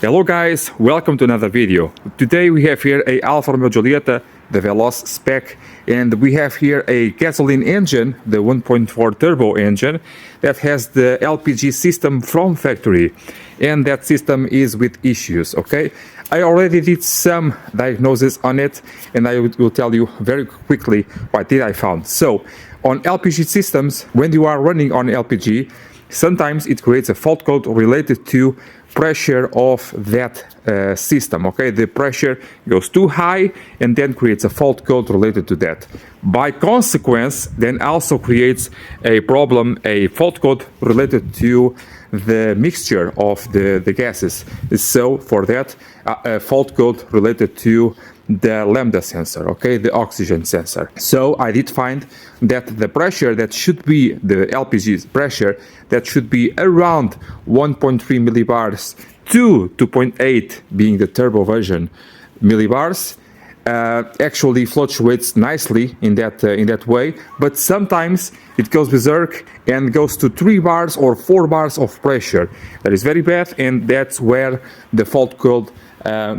Hello guys, welcome to another video. Today we have here a Alfa Romeo Giulietta, the Veloz spec, and we have here a gasoline engine, the 1.4 turbo engine, that has the LPG system from factory, and that system is with issues, okay? I already did some diagnosis on it, and I will tell you very quickly what did I found. So, on LPG systems, when you are running on LPG, sometimes it creates a fault code related to pressure of that system, okay? The pressure goes too high and then creates a fault code related to that. By consequence, then also creates a problem, a fault code related to the mixture of the gases. So for that, a fault code related to the lambda sensor, okay, the oxygen sensor. So I did find that the pressure that should be the LPG pressure that should be around 1.3 millibars to 2.8 being the turbo version millibars actually fluctuates nicely in that way, but sometimes it goes berserk and goes to 3 bars or 4 bars of pressure. That is very bad, and that's where the fault code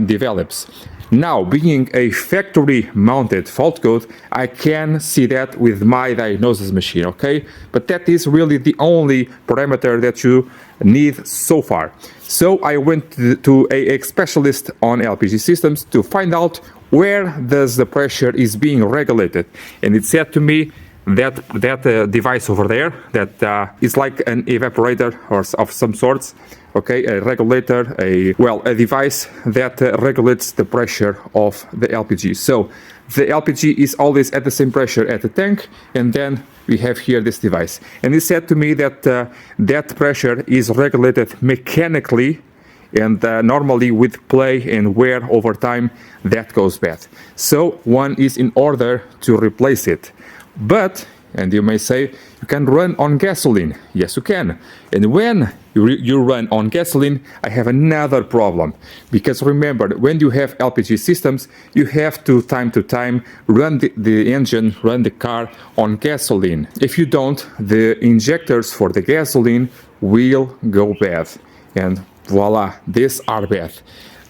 develops. Now, being a factory mounted fault code, I can see that with my diagnosis machine, okay? But that is really the only parameter that you need so far. So I went to a specialist on LPG systems to find out where does the pressure is being regulated. And it said to me that device over there, that is like an evaporator or of some sorts, okay, a regulator, a device that regulates the pressure of the LPG. So the LPG is always at the same pressure at the tank, and then we have here this device. And he said to me that that pressure is regulated mechanically, and normally with play and wear over time, that goes bad. So one is in order to replace it. But, and you may say, you can run on gasoline. Yes, you can. And when you run on gasoline, I have another problem. Because remember, when you have LPG systems, you have to time run the engine, run the car on gasoline. If you don't, the injectors for the gasoline will go bad. And voila, these are bad.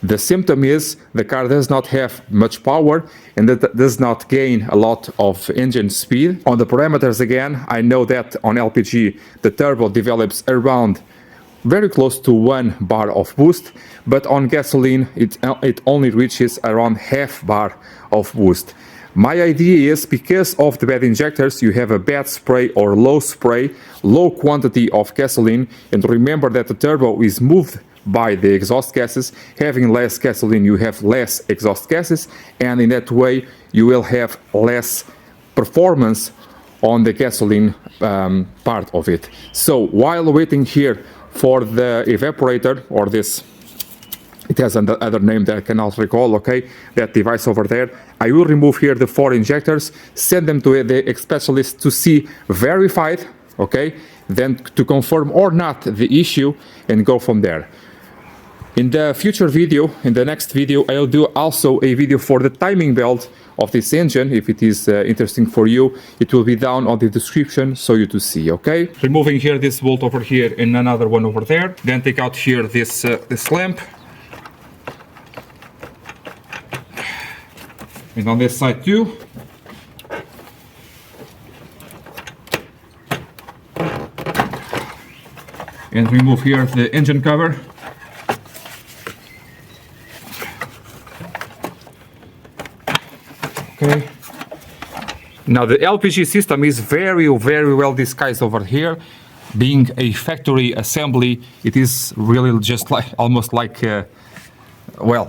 The symptom is the car does not have much power and it does not gain a lot of engine speed. On the parameters again, I know that on LPG the turbo develops around very close to 1 bar of boost, but on gasoline it only reaches around half bar of boost. My idea is because of the bad injectors, you have a bad spray or low spray, low quantity of gasoline, and remember that the turbo is moved by the exhaust gases. Having less gasoline, you have less exhaust gases, and in that way you will have less performance on the gasoline part of it. So while waiting here for the evaporator, or this, it has another name that I cannot recall, okay, that device over there, I will remove here the 4 injectors, send them to the specialist to see verified, okay, then to confirm or not the issue, and go from there. In the future video, in the next video, I'll do also a video for the timing belt of this engine. If it is interesting for you, it will be down on the description so you to see, okay? Removing here this bolt over here and another one over there. Then take out here this lamp. And on this side too. And remove here the engine cover. Okay. Now the LPG system is very well disguised over here. Being a factory assembly, it is really just like almost like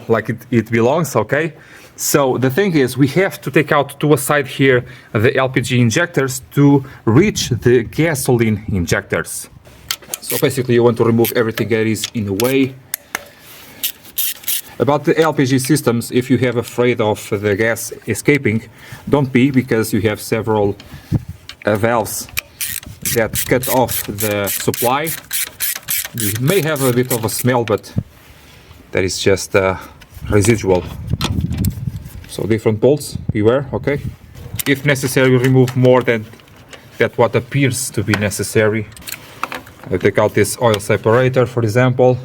like it belongs, okay? So the thing is, we have to take out to a side here the LPG injectors to reach the gasoline injectors. So basically you want to remove everything that is in the way. About the LPG systems, if you have afraid of the gas escaping, don't be, because you have several valves that cut off the supply. You may have a bit of a smell, but that is just residual. So different bolts, beware, okay? If necessary, remove more than that what appears to be necessary. I take out this oil separator, for example.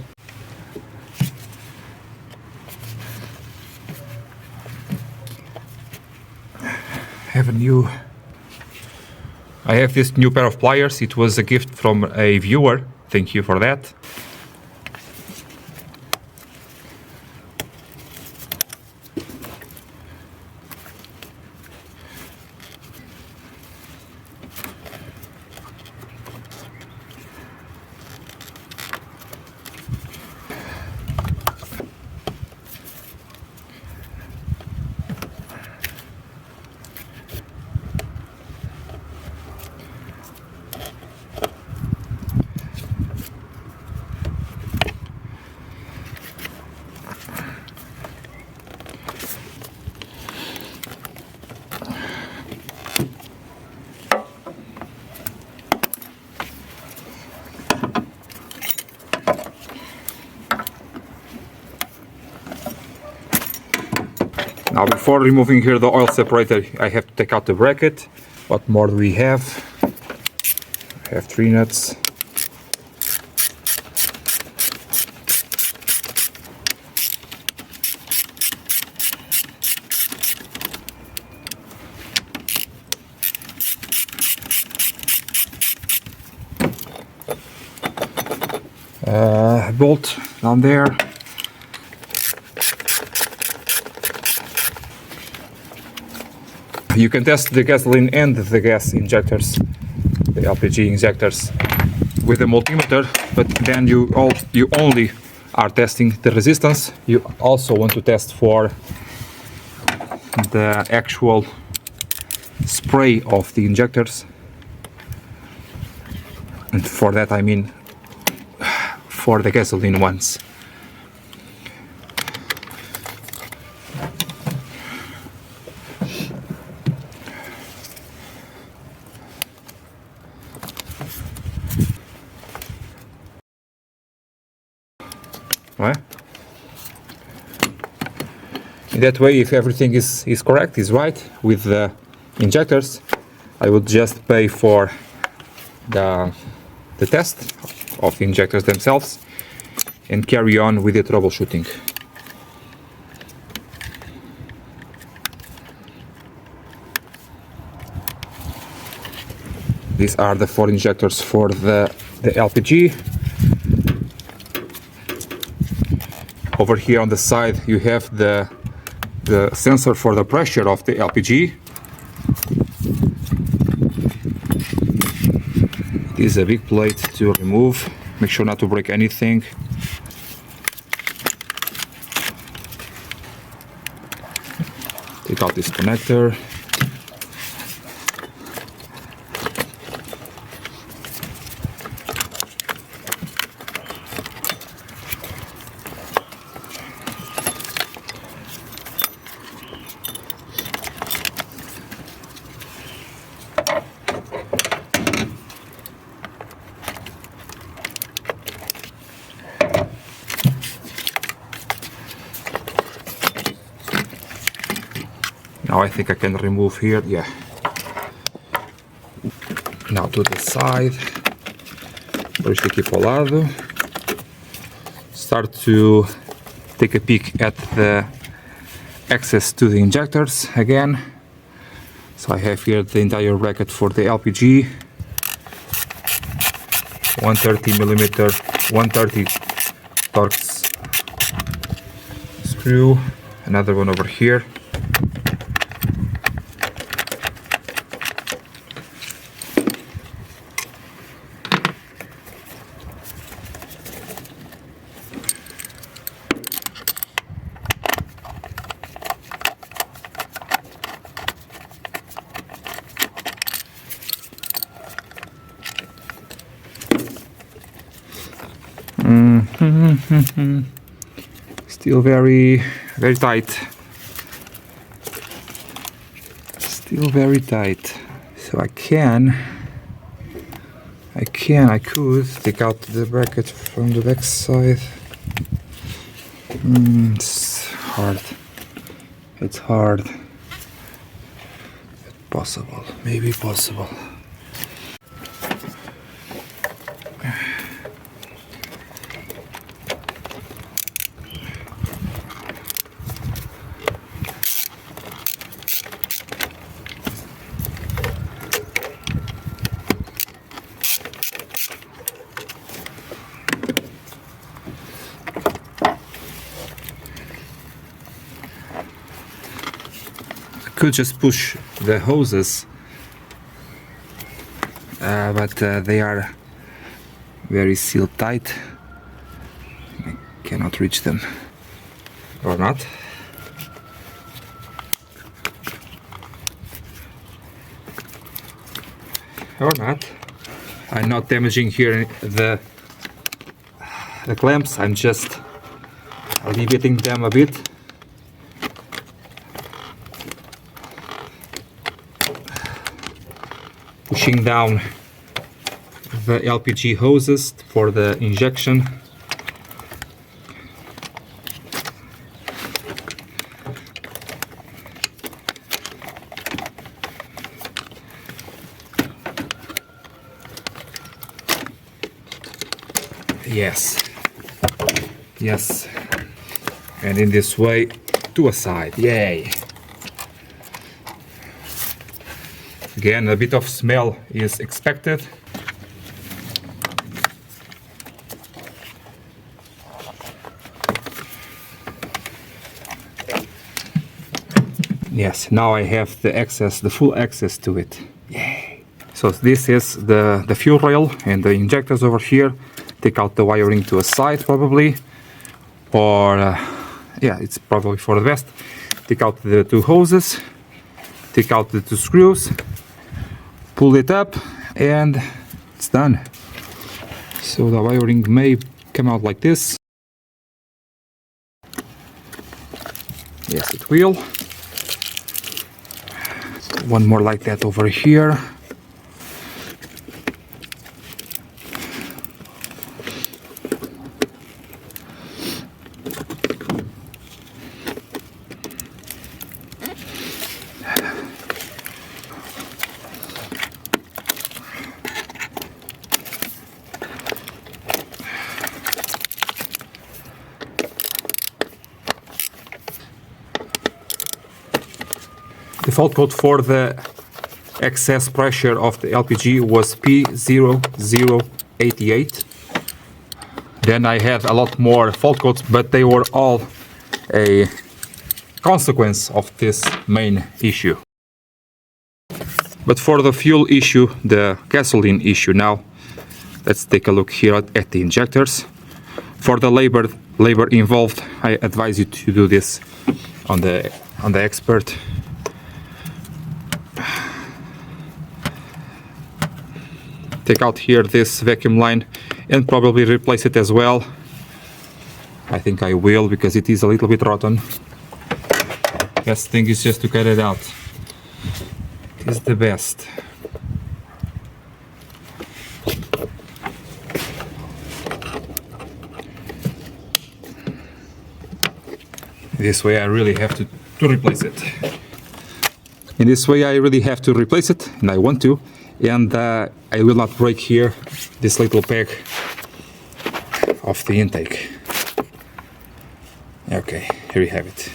I have this new pair of pliers. It was a gift from a viewer. Thank you for that. Now, before removing here the oil separator, I have to take out the bracket. What more do we have? I have 3 nuts. Bolt down there. You can test the gasoline and the gas injectors, the LPG injectors, with a multimeter, but then you only are testing the resistance. You also want to test for the actual spray of the injectors, and for that I mean for the gasoline ones. In that way, if everything is correct, is right with the injectors, I would just pay for the test of the injectors themselves and carry on with the troubleshooting. These are the 4 injectors for the LPG. Over here on the side you have the sensor for the pressure of the LPG. It is a big plate to remove. Make sure not to break anything. Take out this connector. Now I think I can remove here, yeah. Now to the side, por este aqui para o lado. Start to take a peek at the access to the injectors again. So I have here the entire bracket for the LPG, 130mm, 130 Torx screw, another one over here. Still very tight. Still very tight. So I could take out the bracket from the back side. It's hard. It's hard. But possible. Maybe possible. could just push the hoses, but they are very sealed tight. I cannot reach them. Or not. Or not. I'm not damaging here the clamps, I'm just alleviating them a bit. Pushing down the LPG hoses for the injection. Yes, and in this way to a side. Yay! Again, a bit of smell is expected. Yes, now I have the full access to it. Yay! So this is the fuel rail and the injectors over here. Take out the wiring to a side probably, or yeah, it's probably for the best. Take out the two hoses, take out the two screws, pull it up, and it's done. So the wiring may come out like this. Yes, it will. One more like that over here. The fault code for the excess pressure of the LPG was P0088. Then I had a lot more fault codes, but they were all a consequence of this main issue. But for the fuel issue, the gasoline issue now, let's take a look here at the injectors. For the labor involved, I advise you to do this on the expert. Take out here this vacuum line and probably replace it as well. I think I will, because it is a little bit rotten. Best thing is just to cut it out. It is the best. This way I really have to replace it. In this way I really have to replace it, and I want to. And I will not break here this little peg of the intake. Okay, here we have it.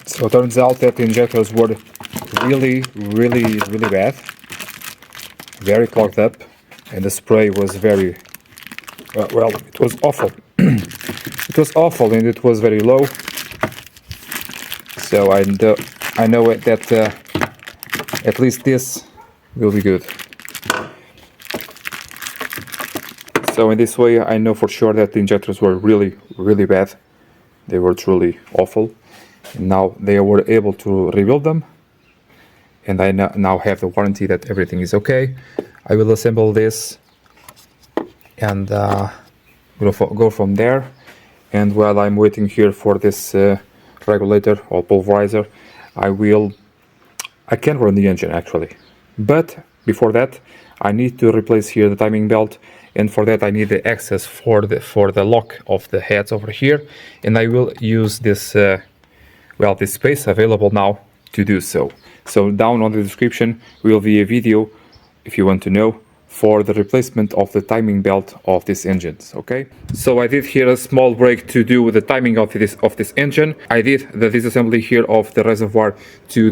So it turns out that the injectors were really bad. Very clogged up, and the spray was very, well, it was awful. It was awful, and it was very low. So I know that at least this will be good. So in this way I know for sure that the injectors were really bad. They were truly awful. And now they were able to rebuild them. And I now have the warranty that everything is okay. I will assemble this and go from there. And while I'm waiting here for this regulator or pulverizer, I can run the engine actually, but before that I need to replace here the timing belt, and for that I need the access for the lock of the heads over here, and I will use this this space available now to do so. So down on the description will be a video, if you want to know, for the replacement of the timing belt of these engines. Okay, so I did here a small break to do with the timing of this engine. I did the disassembly here of the reservoir to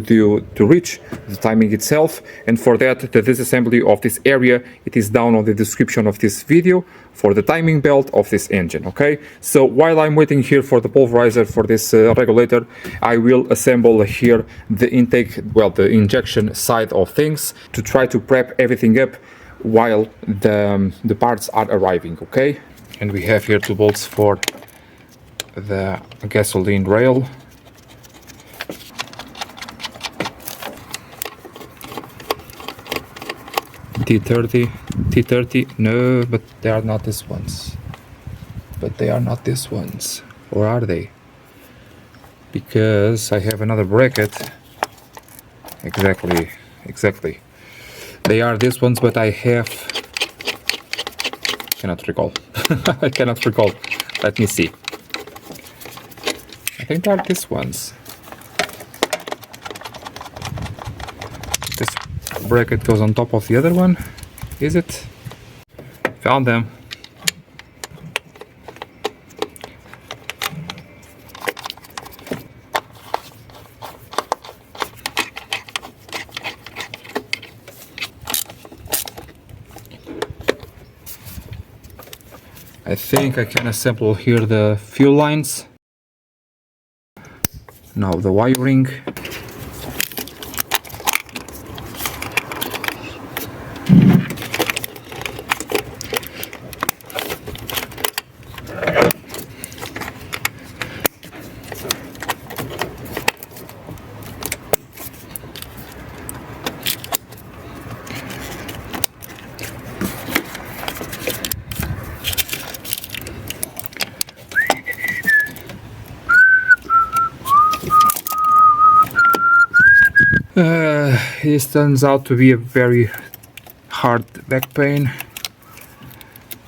reach the timing itself, and for that the disassembly of this area, it is down on the description of this video for the timing belt of this engine. Okay, so while I'm waiting here for the pulverizer for this regulator, I will assemble here the intake, well, the injection side of things, to try to prep everything up while the parts are arriving. Okay, and we have here 2 bolts for the gasoline rail. T30, no, but they are not these ones. Or are they? Because I have another bracket. Exactly. They are these ones, but I cannot recall. I cannot recall. Let me see. I think they are these ones. This bracket goes on top of the other one. Is it? Found them. I think I can assemble here the fuel lines. Now the wiring. This turns out to be a very hard back pain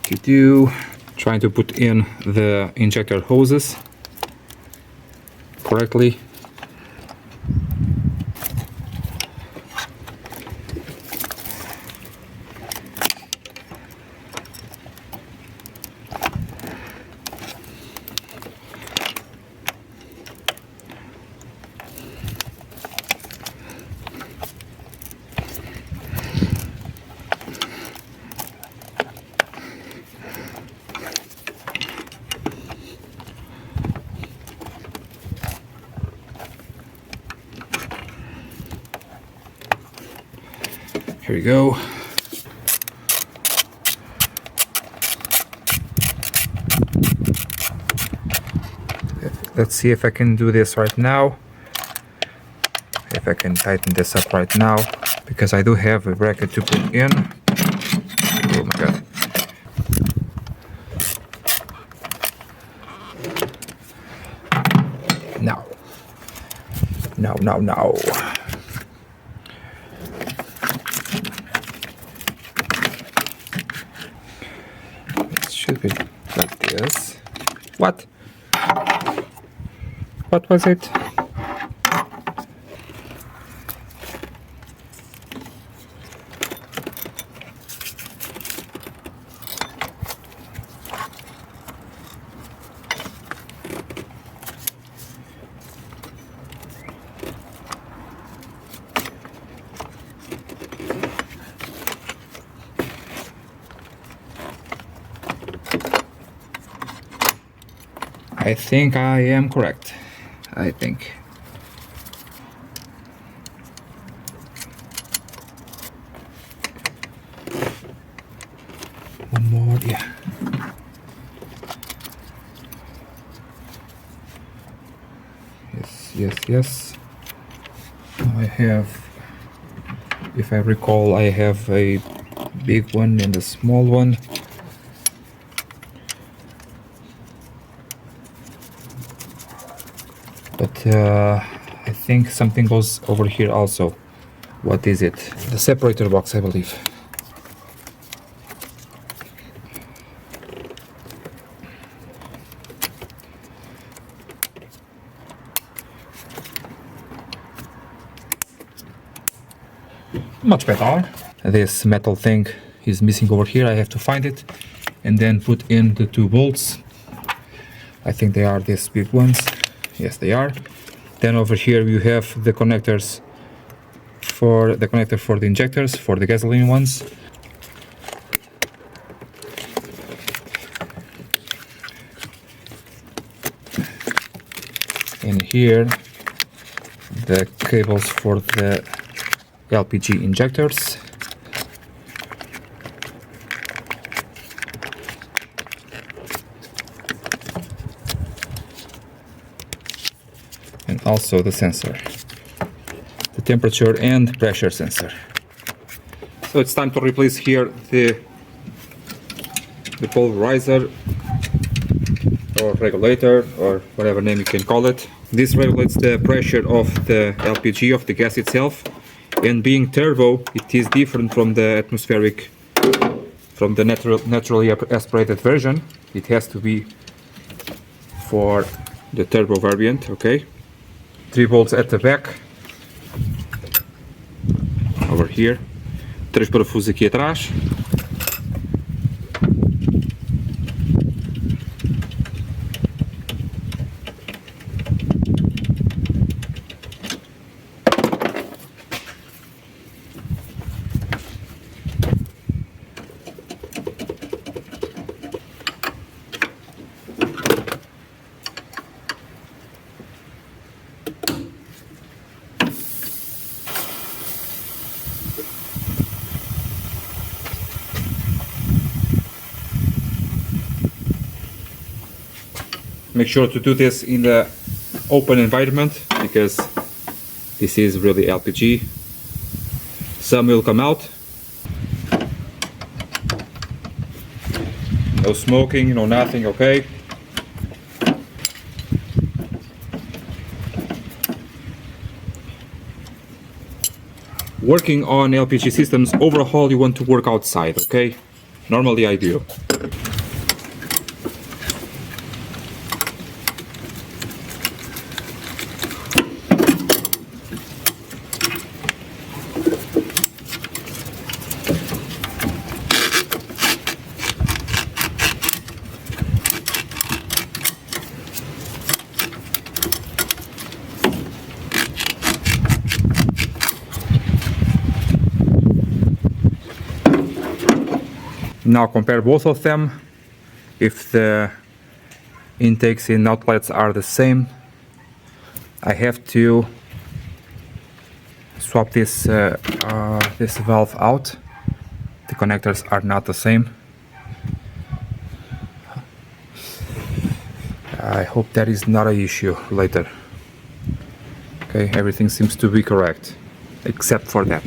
to do. Trying to put in the injector hoses correctly. Here we go. Let's see if I can do this right now. If I can tighten this up right now, because I do have a bracket to put in. Oh my god. Now. It should be like this. What? What was it? I think I am correct. I think. One more, yeah. Yes. Now I have, if I recall, I have a big one and a small one. But I think something goes over here also. What is it? The separator box, I believe. Much better. This metal thing is missing over here. I have to find it and then put in the 2 bolts. I think they are these big ones. Yes, they are. Then over here you have the connectors for the connector for the injectors, for the gasoline ones. And here the cables for the LPG injectors. And also the sensor, the temperature and pressure sensor. So it's time to replace here the pulverizer or regulator, or whatever name you can call it. This regulates the pressure of the LPG, of the gas itself, and being turbo, it is different from the atmospheric, from the naturally aspirated version. It has to be for the turbo variant. Okay, 3 bolts at the back, over here, 3 parafusos aqui atrás. Make sure to do this in the open environment, because this is really LPG. Some will come out. No smoking, no nothing, okay? Working on LPG systems, overhaul you want to work outside, okay? Normally I do. Now compare both of them. If the intakes and outlets are the same, I have to swap this this valve out. The connectors are not the same. I hope that is not an issue later. Okay, everything seems to be correct, except for that.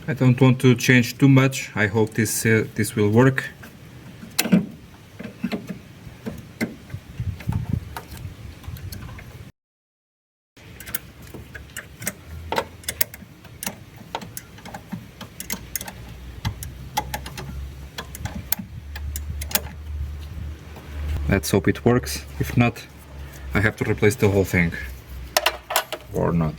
I don't want to change too much. I hope this will work. Let's hope it works. If not, I have to replace the whole thing. or not.